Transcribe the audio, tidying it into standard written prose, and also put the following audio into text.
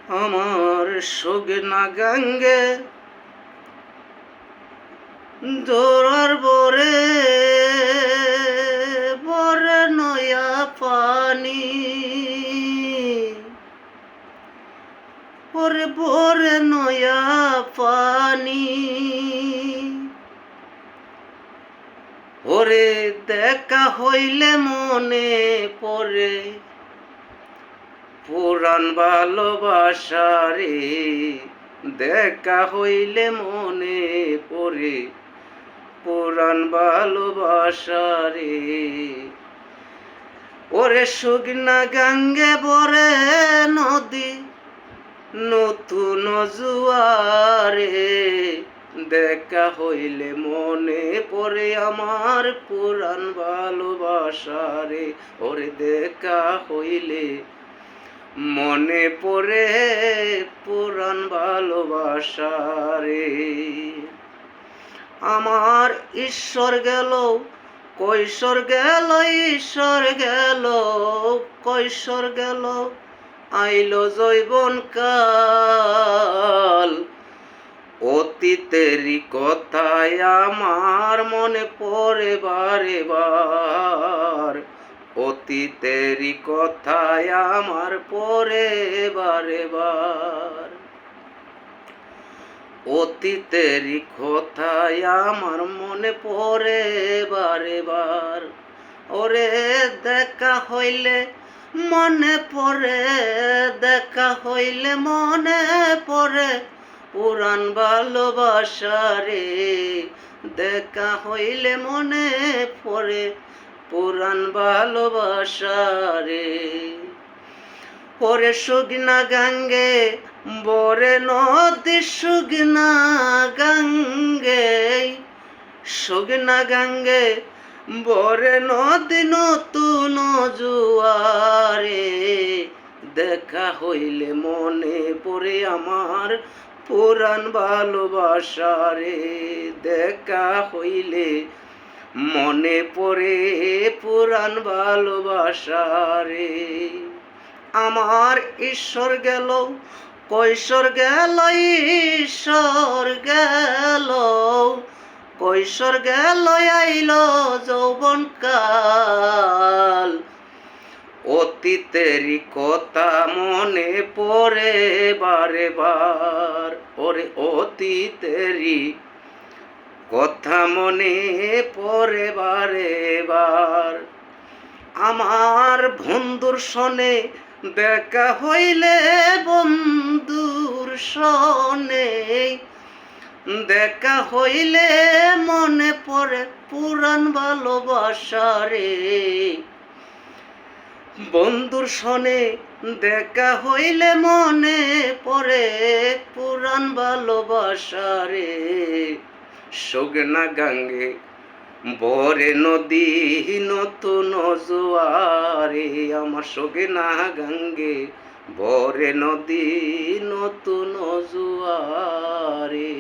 আমার সগনা গঙ্গে দৌড়ার বরে বরে নয়া পানি ওরে বরে নয়া পানি ওরে দেখা হইলে মনে পড়ে পুরাণ ভালোবাসা রে, দেখা হইলে মনে পড়ে পুরাণ ভালোবাসা রে। ওরে শুকনা গঙ্গে বরে নদী নতুন জুয়ারে, দেখা হইলে মনে পড়ে আমার পুরাণ ভালোবাসা রে। ওরে দেখা হইলে মনে পড়ে পুরাণ ভালোবাসা রে। আমার ঈশ্বর গেল কৈশোর গেল, ঈশ্বর গেল কৈশোর গেল, আইলো যৌবন কাল। অতীতেরই কথায় আমার মনে পড়ে বারে বার, অতীতেরই কথায় আমার পড়ে বারে বার, অতীতেরই কথায় আমার মনে পড়ে বারে বার। ওরে দেখা হইলে মনে পড়ে, দেখা হইলে মনে পড়ে পুরাণ ভালোবাসা রে, দেখা হইলে মনে পড়ে পুরাণ ভালোবাসা রে। ওরে শুকনা গঙ্গে বরে নদী, শুকনা গঙ্গে শুকনা গঙ্গে বরে নদী নতুন জুয়ারে, দেখা হইলে মনে পড়ে আমার পুরাণ ভালোবাসা রে, দেখা হইলে মনে পড়ে পুরাণ ভালোবাসা রে। আমার ঈশ্বর গেল কৈশোর গেল, ঈশ্বর গেল কৈশোর গেল, আইলো যৌবন কাল। অতীতেরই কথা মনে পড়ে বারে বার, ওরে অতীতেরই কথা মনে পড়ে বারে বার। আমার বন্ধুর সনে দেখা হইলে, বন্ধুর সনে দেখা হইলে মনে পড়ে পুরাণ ভালোবাসা রে, বন্ধুর সনে দেখা হইলে মনে পড়ে পুরাণ ভালোবাসা রে। শুকনা গঙ্গে বরে নদী নতুন জোয়ারে, আমার শুকনা গঙ্গে বরে নদী নতুন জোয়ারে।